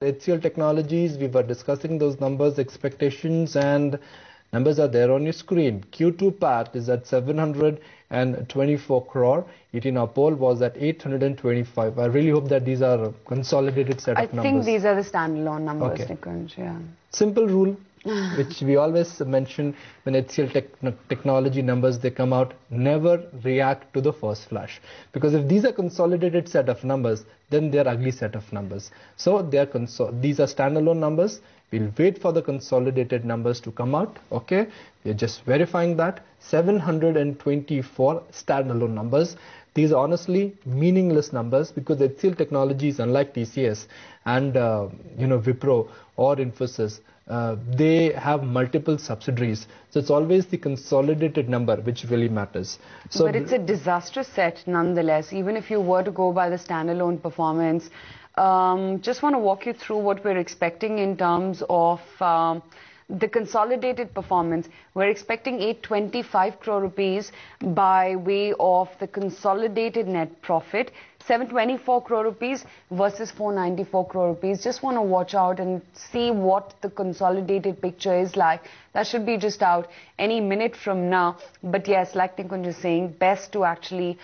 HCL Technologies, we were discussing those numbers, expectations, and numbers are there on your screen. Q2 PAT is at 724 crore. ET now poll was at 825. I really hope that these are a consolidated set of numbers. I think these are the standalone numbers, Okay. Nikunj, yeah. Simple rule, which we always mention when HCL Technology numbers, they come out, never react to the first flash. Because if these are consolidated set of numbers, then they're ugly set of numbers. So these are standalone numbers. We'll wait for the consolidated numbers to come out. Okay, we're just verifying that. 724 standalone numbers. These are honestly meaningless numbers because HCL Technologies, unlike TCS and Wipro or Infosys, they have multiple subsidiaries. So it's always the consolidated number which really matters. So, but it's a disastrous set nonetheless, even if you were to go by the standalone performance. Just want to walk you through what we're expecting in terms of the consolidated performance. We're expecting 825 crore rupees by way of the consolidated net profit. 724 crore rupees versus 494 crore rupees. Just want to watch out and see what the consolidated picture is like. That should be just out any minute from now. But yes, like Nikunj is saying, best to actually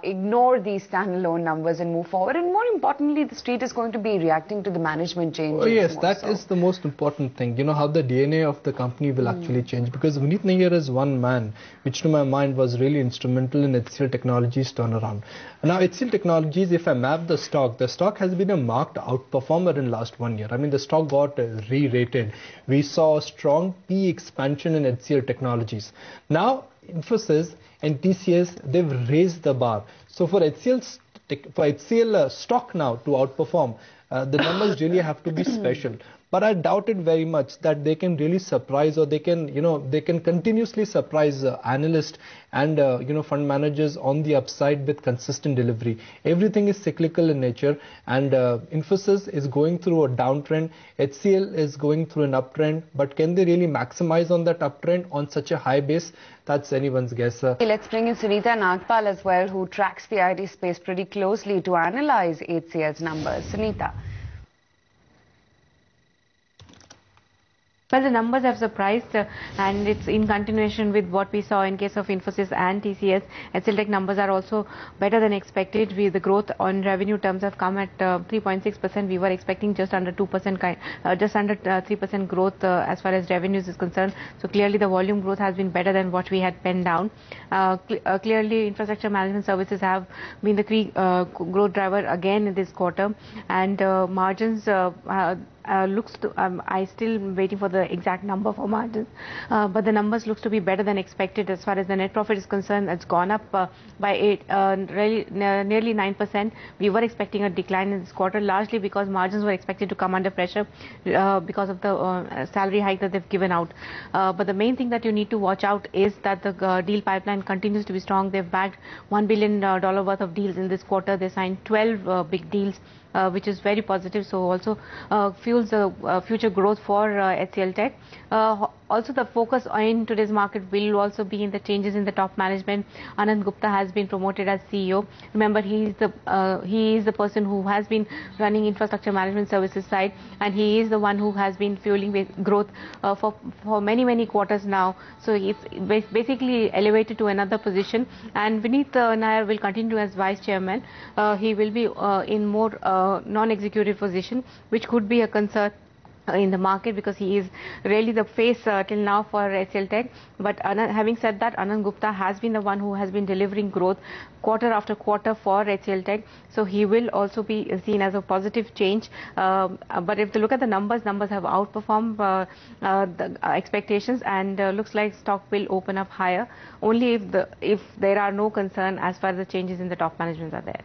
ignore these standalone numbers and move forward. And more importantly, the street is going to be reacting to the management changes. Oh yes, that is the most important thing. You know how the DNA of the company will actually change. Because Vineet Nayyar is one man, which to my mind was really instrumental in HCL Technologies turnaround. Now HCL Technologies, if I map the stock has been a marked outperformer in last 1 year. I mean, the stock got re-rated. We saw a strong P expansion in HCL Technologies. Now Infosys and TCS, they've raised the bar. So for HCL stock now to outperform, the numbers really have to be special. But I doubt it very much that they can really surprise, or they can continuously surprise analysts and fund managers on the upside with consistent delivery. Everything is cyclical in nature, and Infosys is going through a downtrend. HCL is going through an uptrend, but can they really maximize on that uptrend on such a high base? That's anyone's guess. Let's bring in Sunita Nagpal as well, who tracks the IT space pretty closely to analyze HCL's numbers. Sunita. Well, the numbers have surprised and it's in continuation with what we saw in case of Infosys and TCS. HCL Tech numbers are also better than expected. The growth on revenue terms have come at 3.6%. We were expecting just under 2%, just under 3% growth as far as revenues is concerned. So clearly the volume growth has been better than what we had penned down. Clearly infrastructure management services have been the key growth driver again in this quarter, and margins I still waiting for the exact number for margins, but the numbers looks to be better than expected. As far as the net profit is concerned, it's gone up by nearly 9%. We were expecting a decline in this quarter, largely because margins were expected to come under pressure because of the salary hike that they've given out. But the main thing that you need to watch out is that the deal pipeline continues to be strong. They've bagged $1 billion worth of deals in this quarter. They signed 12 big deals, which is very positive. So also fuels the future growth for HCL Tech. Also, the focus in today's market will also be in the changes in the top management. Anand Gupta has been promoted as CEO. Remember, he is the person who has been running infrastructure management services side, and he is the one who has been fueling growth for many quarters now. So it's basically elevated to another position. And Vineet Nayyar will continue as vice chairman. He will be in more non-executive position, which could be a concern in the market because he is really the face till now for HCL Tech. But having said that, Anand Gupta has been the one who has been delivering growth quarter after quarter for HCL Tech. So he will also be seen as a positive change. But if you look at the numbers have outperformed the expectations, and looks like stock will open up higher only if there are no concern as far as the changes in the top management are there.